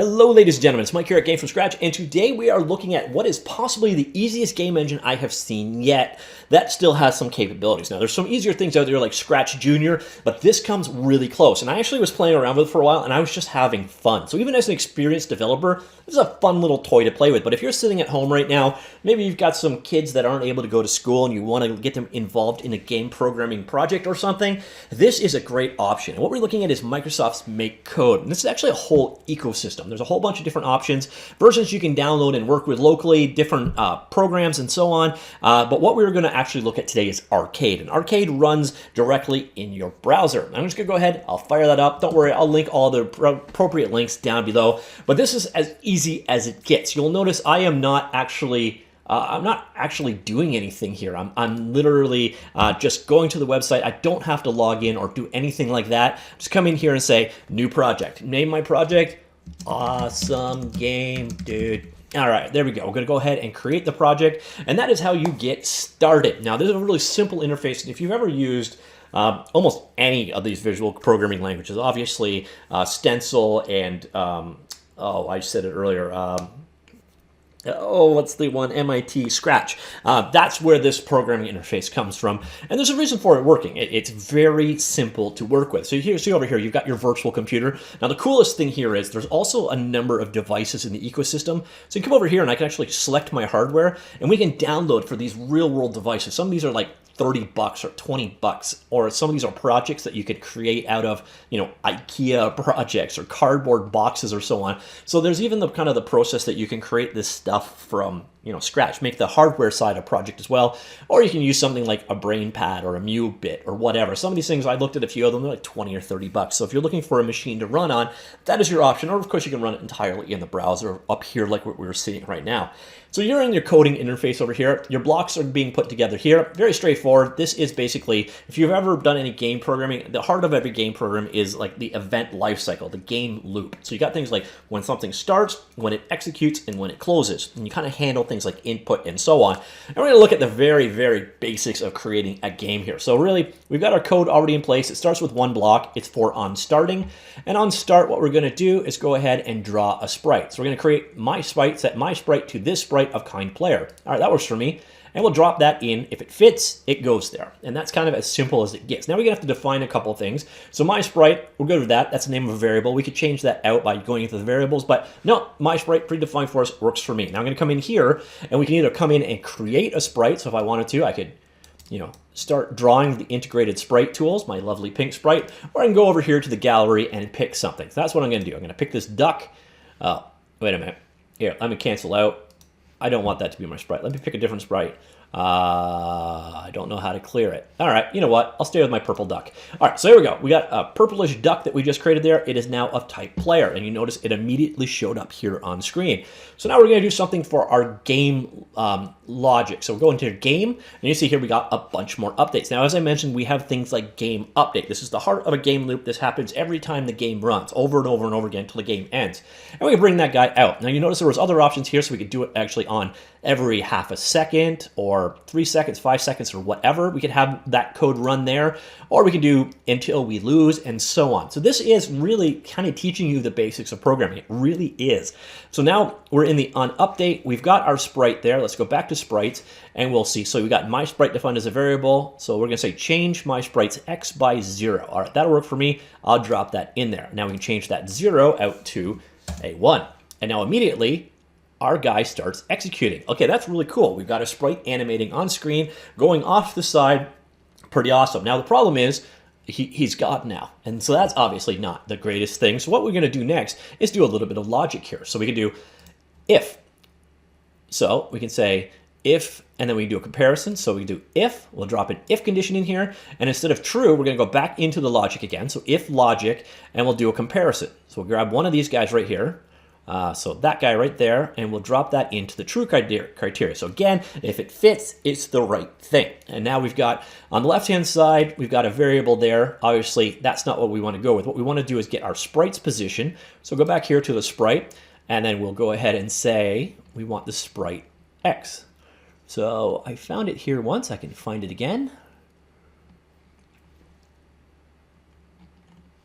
Hello ladies and gentlemen, it's Mike here at Game From Scratch, and today we are looking at what is possibly the easiest game engine I have seen yet that still has some capabilities. Now there's some easier things out there like Scratch Junior, but this comes really close, and I actually was playing around with it for a while and I was just having fun. So even as an experienced developer, this is a fun little toy to play with, but if you're sitting at home right now, maybe you've got some kids that aren't able to go to school and you want to get them involved in a game programming project or something, this is a great option. And what we're looking at is Microsoft's MakeCode, and this is actually a whole ecosystem. There's a whole bunch of different options, versions you can download and work with locally, different programs and so on. But what we're going to actually look at today is Arcade. And Arcade runs directly in your browser. I'm just going to go ahead, I'll fire that up. Don't worry, I'll link all the appropriate links down below. But this is as easy as it gets. You'll notice I am not actually I'm not actually doing anything here. I'm literally just going to the website. I don't have to log in or do anything like that. Just come in here and say, new project. Name my project, awesome game, dude. All right, there we go. We're going to go ahead and create the project, and that is how you get started. Now, this is a really simple interface. If you've ever used almost any of these visual programming languages, obviously Stencil and, oh, I said it earlier, what's the one? MIT Scratch. That's where this programming interface comes from. And there's a reason for it working. It's very simple to work with. So here, see over here, you've got your virtual computer. Now, the coolest thing here is there's also a number of devices in the ecosystem. So you come over here and I can actually select my hardware and we can download for these real world devices. Some of these are like $30 or $20, or some of these are projects that you could create out of, you know, IKEA projects or cardboard boxes or so on. So there's even the kind of the process that you can create this stuff from, you know, scratch, make the hardware side a project as well, or you can use something like a BrainPad or a MuBit or whatever. Some of these things, I looked at a few of them, they're like 20 or $30. So if you're looking for a machine to run on, that is your option. Or of course you can run it entirely in the browser up here like what we're seeing right now. So you're in your coding interface over here. Your blocks are being put together here. Very straightforward. This is basically, if you've ever done any game programming, the heart of every game program is like the event lifecycle, the game loop. So you got things like when something starts, when it executes, and when it closes. And you kind of handle things like input and so on. And we're going to look at the very, very basics of creating a game here. So really, we've got our code already in place. It starts with one block. It's for on starting. And on start, what we're going to do is go ahead and draw a sprite. So we're going to create my sprite, set my sprite to this sprite of kind player. All right, that works for me. And we'll drop that in. If it fits, it goes there. And that's kind of as simple as it gets. Now we're going to have to define a couple of things. So my sprite, we'll go to that. That's the name of a variable. We could change that out by going into the variables, but no, my sprite predefined for us works for me. Now I'm going to come in here and we can either come in and create a sprite. So if I wanted to, I could, you know, start drawing the integrated sprite tools, my lovely pink sprite, or I can go over here to the gallery and pick something. So that's what I'm going to do. I'm going to pick this duck. Wait a minute. Here, let me cancel out. I don't want that to be my sprite. Let me pick a different sprite. I don't know how to clear it. All right, you know what? I'll stay with my purple duck. All right, so here we go. We got a purplish duck that we just created there. It is now of type player, and you notice it immediately showed up here on screen. So now we're going to do something for our game logic. So we're going to game, and you see here we got a bunch more updates. Now, as I mentioned, we have things like game update. This is the heart of a game loop. This happens every time the game runs, over and over and over again until the game ends. And we can bring that guy out. Now, you notice there was other options here, so we could do it actually on every half a second or 3 seconds, 5 seconds, or whatever. We could have that code run there, or we could do until we lose and so on. So this is really kind of teaching you the basics of programming. It really is. So now we're in the on update. We've got our sprite there. Let's go back to sprites and we'll see. So we got my sprite defined as a variable. So we're going to say change my sprite's x by 0. All right, that'll work for me. I'll drop that in there. Now we can change that 0 out to a 1. And now immediately our guy starts executing. Okay, that's really cool. We've got a sprite animating on screen, going off the side. Pretty awesome. Now the problem is he's God now. And so that's obviously not the greatest thing. So what we're going to do next is do a little bit of logic here. So we can do if. So we can say if, and then we do a comparison. So we do if, we'll drop an if condition in here. And instead of true, we're going to go back into the logic again. So if logic, and we'll do a comparison. So we'll grab one of these guys right here. So that guy right there, and we'll drop that into the true criteria. So again, if it fits, it's the right thing. And now we've got, on the left-hand side, we've got a variable there. Obviously, that's not what we want to go with. What we want to do is get our sprite's position. So go back here to the sprite, and then we'll go ahead and say we want the sprite X. So I found it here once. I can find it again.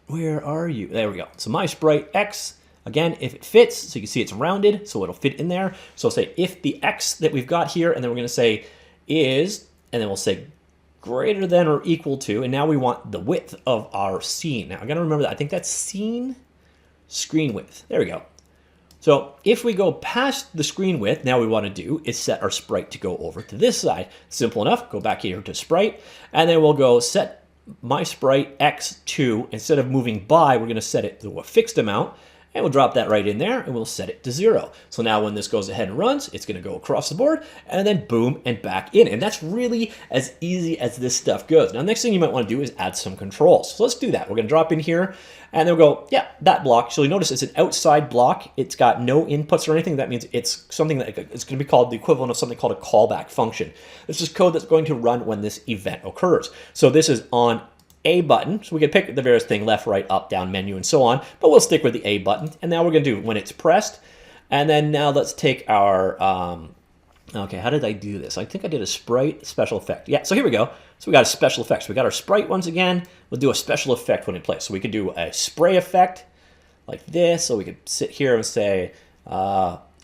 Where are you? There we go. So my sprite X Again, if it fits, so you can see it's rounded, so it'll fit in there. So say if the X that we've got here, and then we're going to say is, and then we'll say greater than or equal to, and now we want the width of our scene. Now I got to remember that. I think that's scene screen width. There we go. So if we go past the screen width, now we want to do is set our sprite to go over to this side. Simple enough. Go back here to sprite, and then we'll go set my sprite X to, instead of moving by, we're going to set it to a fixed amount. And we'll drop that right in there, and we'll set it to 0. So now when this goes ahead and runs, it's going to go across the board, and then boom, and back in. And that's really as easy as this stuff goes. Now, next thing you might want to do is add some controls. So let's do that. We're going to drop in here, and then we'll go, yeah, that block. So you notice it's an outside block. It's got no inputs or anything. That means it's something that it's going to be called the equivalent of something called a callback function. This is code that's going to run when this event occurs. So this is on A button, so we can pick the various thing, left, right, up, down, menu, and so on, but we'll stick with the A button. And now we're going to do when it's pressed. And then now let's take our, okay, how did I do this? I think I did a sprite special effect. Yeah, so here we go. So we got a special effect. So we got our sprite once again. We'll do a special effect when it plays. So we could do a spray effect like this. So we could sit here and say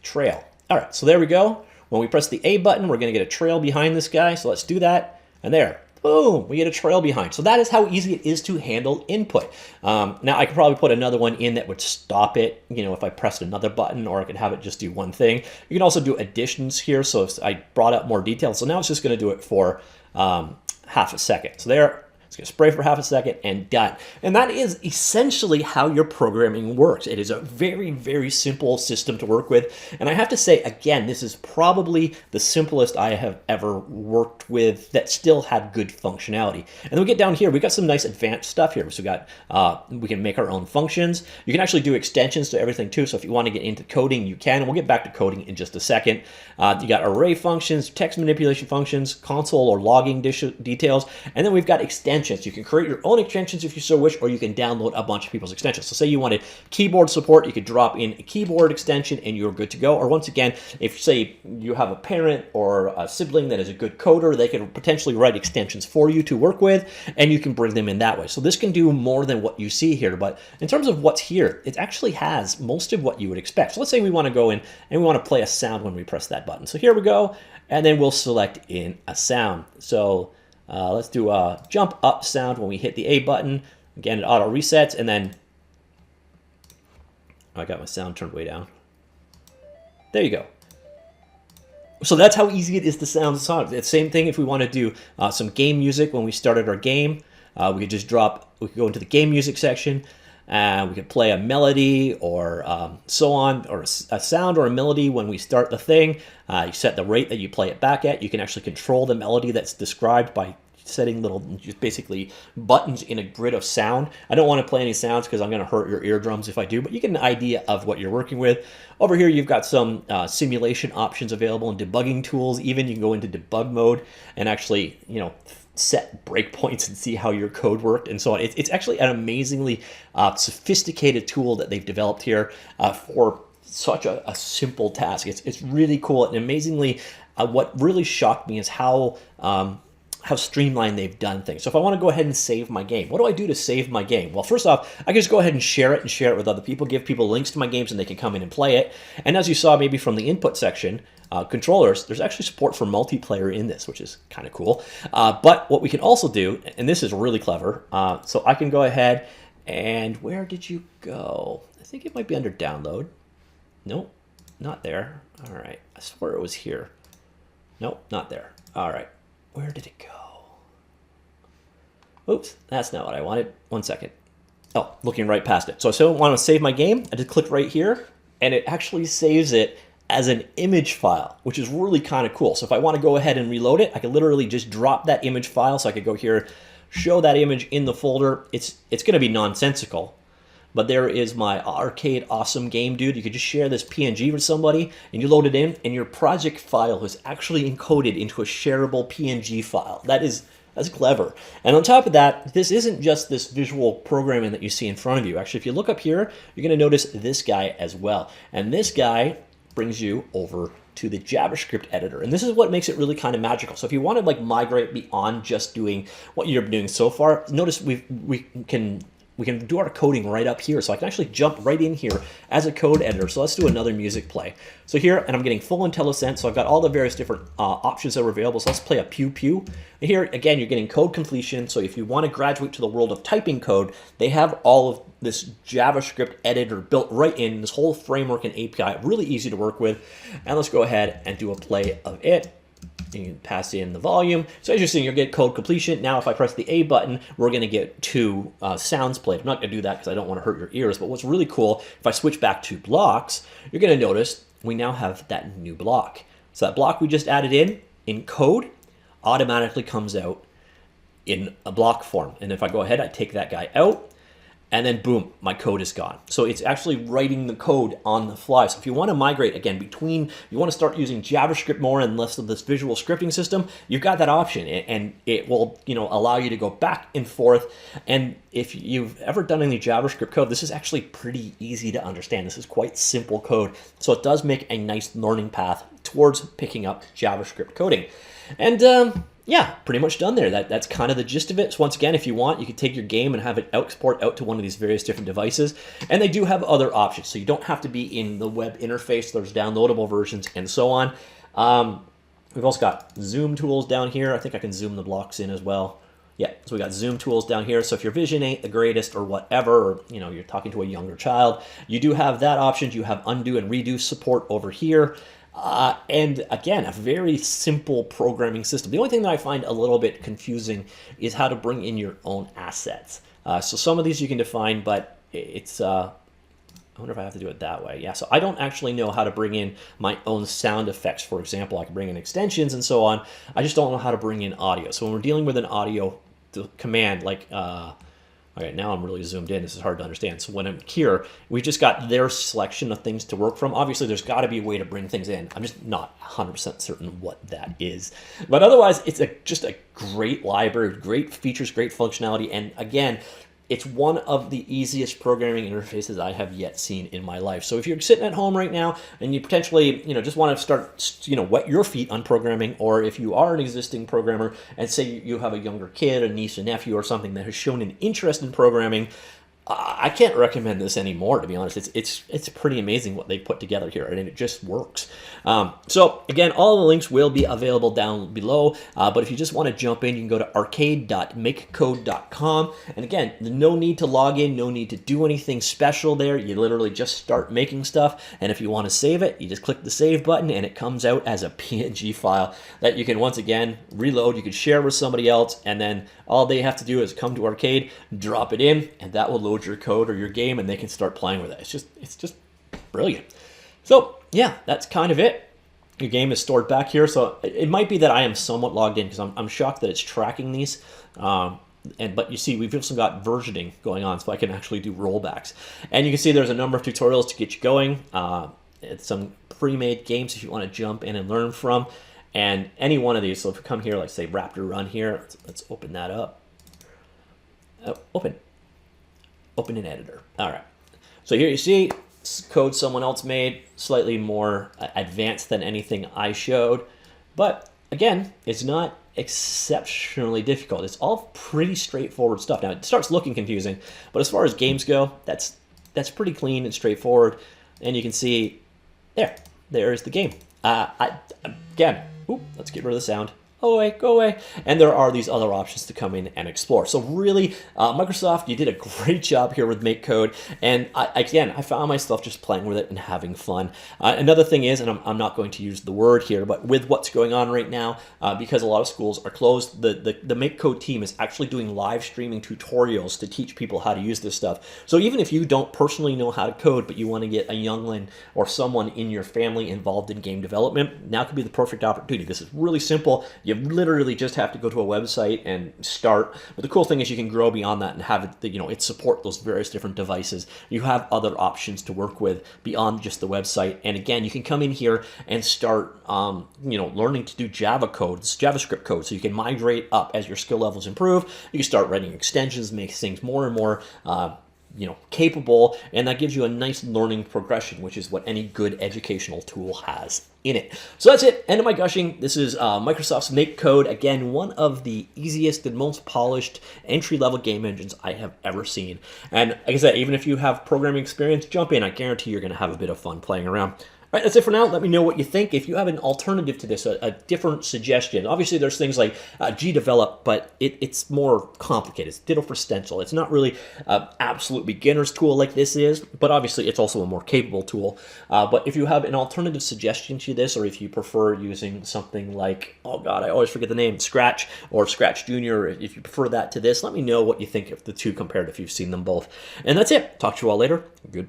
trail. All right, so there we go. When we press the A button, we're going to get a trail behind this guy. So let's do that. And there. Boom, we get a trail behind. So that is how easy it is to handle input. Now I could probably put another one in that would stop it, you know, if I pressed another button, or I could have it just do one thing. You can also do additions here. So if I brought up more details, so now it's just going to do it for half a second. So there, it's going to spray for half a second and done. And that is essentially how your programming works. It is a very, very simple system to work with. And I have to say, again, this is probably the simplest I have ever worked with that still had good functionality. And then we get down here, we got some nice advanced stuff here. So we got, we can make our own functions. You can actually do extensions to everything too. So if you want to get into coding, you can. And we'll get back to coding in just a second. You got array functions, text manipulation functions, console or logging details. And then we've got extensions. You can create your own extensions if you so wish, or you can download a bunch of people's extensions. So say you wanted keyboard support, you could drop in a keyboard extension and you're good to go. Or once again, if say you have a parent or a sibling that is a good coder, they can potentially write extensions for you to work with, and you can bring them in that way. So this can do more than what you see here, but in terms of what's here, it actually has most of what you would expect. So let's say we want to go in and we want to play a sound when we press that button. So here we go, and then we'll select in a sound. So let's do a jump up sound when we hit the A button. Again, it auto resets, and then I got my sound turned way down. There you go. So that's how easy it is to sound the song. It's the same thing if we want to do some game music when we started our game. We could just we could go into the game music section, and we could play a melody or so on, or a sound or a melody when we start the thing. You set the rate that you play it back at. You can actually control the melody that's described by setting little, just basically buttons in a grid of sound. I don't want to play any sounds because I'm going to hurt your eardrums if I do, but you get an idea of what you're working with. Over here, you've got some simulation options available and debugging tools. Even you can go into debug mode and actually, you know, set breakpoints and see how your code worked and so on. It's actually an amazingly sophisticated tool that they've developed here for such a simple task. It's really cool, and amazingly, what really shocked me is how streamlined they've done things. So if I want to go ahead and save my game, what do I do to save my game? Well, first off, I can just go ahead and share it with other people, give people links to my games and they can come in and play it. And as you saw maybe from the input section, controllers, there's actually support for multiplayer in this, which is kind of cool. But what we can also do, and this is really clever, so I can go ahead and where did you go? I think it might be under download. Nope, not there. All right, I swear it was here. Nope, not there. All right. Where did it go? Oops, that's not what I wanted. One second. Oh, looking right past it. So I still want to save my game. I just click right here, and it actually saves it as an image file, which is really kind of cool. So if I want to go ahead and reload it, I can literally just drop that image file. So I could go here, show that image in the folder. It's going to be nonsensical, but there is my arcade awesome game, dude. You could just share this PNG with somebody and you load it in and your project file is actually encoded into a shareable PNG file. That's clever. And on top of that, this isn't just this visual programming that you see in front of you. Actually, if you look up here, you're going to notice this guy as well. And this guy brings you over to the JavaScript editor. And this is what makes it really kind of magical. So if you want to like migrate beyond just doing what you're doing so far, notice we we can do our coding right up here. So I can actually jump right in here as a code editor. So let's do another music play. So here, and I'm getting full IntelliSense. So I've got all the various different options that are available. So let's play a pew pew. And here, again, you're getting code completion. So if you want to graduate to the world of typing code, they have all of this JavaScript editor built right in, this whole framework and API, really easy to work with. And let's go ahead and do a play of it. You can pass in the volume. So as you're seeing, you'll get code completion. Now, if I press the A button, we're going to get 2 sounds played. I'm not going to do that because I don't want to hurt your ears. But what's really cool, if I switch back to blocks, you're going to notice we now have that new block. So that block we just added in code, automatically comes out in a block form. And if I go ahead, I take that guy out, and then boom, my code is gone. So it's actually writing the code on the fly. So if you want to migrate, again, between, you want to start using JavaScript more and less of this visual scripting system, you've got that option, and it will, allow you to go back and forth. And if you've ever done any JavaScript code, this is actually pretty easy to understand. This is quite simple code. So it does make a nice learning path towards picking up JavaScript coding. And yeah, pretty much done there. That's kind of the gist of it. So once again, if you want, you can take your game and have it export out to one of these various different devices. And they do have other options. So you don't have to be in the web interface. There's downloadable versions and so on. We've also got zoom tools down here. I think I can zoom the blocks in as well. Yeah, so we got zoom tools down here. So if your vision ain't the greatest or whatever, or you're talking to a younger child, you do have that option. You have undo and redo support over here. And again, a very simple programming system. The only thing that I find a little bit confusing is how to bring in your own assets. So some of these you can define, but it's, I wonder if I have to do it that way. Yeah, so I don't actually know how to bring in my own sound effects. For example, I can bring in extensions and so on. I just don't know how to bring in audio. So when we're dealing with an audio command like, all right, now I'm really zoomed in. This is hard to understand. So when I'm here, we just got their selection of things to work from. Obviously, there's got to be a way to bring things in. I'm just not 100% certain what that is. But otherwise, it's just a great library, great features, great functionality. And again, it's one of the easiest programming interfaces I have yet seen in my life. So if you're sitting at home right now and you potentially, just want to start, wet your feet on programming, or if you are an existing programmer and say you have a younger kid, a niece, a nephew, or something that has shown an interest in programming, I can't recommend this anymore, to be honest. It's pretty amazing what they put together here, and it just works. So again, all the links will be available down below, but if you just want to jump in, you can go to arcade.makecode.com. And again, no need to log in, no need to do anything special there. You literally just start making stuff, and if you want to save it, you just click the save button, and it comes out as a PNG file that you can, once again, reload. You can share with somebody else, and then all they have to do is come to Arcade, drop it in, and that will load your code or your game, and they can start playing with it. It's just brilliant. So yeah, that's kind of it. Your game is stored back here. So it might be that I am somewhat logged in because I'm shocked that it's tracking these. But you see, we've also got versioning going on, so I can actually do rollbacks. And you can see there's a number of tutorials to get you going. It's some pre-made games if you want to jump in and learn from. And any one of these, so if we come here, like say Raptor Run here, let's open that up. Open an editor. All right. So here you see code someone else made, slightly more advanced than anything I showed. But again, it's not exceptionally difficult. It's all pretty straightforward stuff. Now, it starts looking confusing, but as far as games go, that's pretty clean and straightforward. And you can see there's the game. Again, let's get rid of the sound. Go away. And there are these other options to come in and explore. So really, Microsoft, you did a great job here with MakeCode. And I found myself just playing with it and having fun. Another thing is, and I'm not going to use the word here, but with what's going on right now, because a lot of schools are closed, the MakeCode team is actually doing live streaming tutorials to teach people how to use this stuff. So even if you don't personally know how to code, but you want to get a youngling or someone in your family involved in game development, now could be the perfect opportunity. This is really simple. You literally just have to go to a website and start. But the cool thing is you can grow beyond that and have it, it support those various different devices. You have other options to work with beyond just the website. And again, you can come in here and start, learning to do JavaScript code. So you can migrate up as your skill levels improve. You can start writing extensions, make things more and more capable, and that gives you a nice learning progression, which is what any good educational tool has in it. So that's it. End of my gushing. This is Microsoft's MakeCode. Again, one of the easiest and most polished entry-level game engines I have ever seen. And like I said, even if you have programming experience, jump in. I guarantee you're going to have a bit of fun playing around. All right, that's it for now. Let me know what you think. If you have an alternative to this, a different suggestion. Obviously, there's things like gdevelop, but it's more complicated. It's ditto for stencil. It's not really an absolute beginner's tool like this is, but obviously it's also a more capable tool. But if you have an alternative suggestion to this, or if you prefer using something like, oh God, I always forget the name, Scratch or Scratch Junior, if you prefer that to this, let me know what you think of the two compared if you've seen them both. And that's it. Talk to you all later. Goodbye.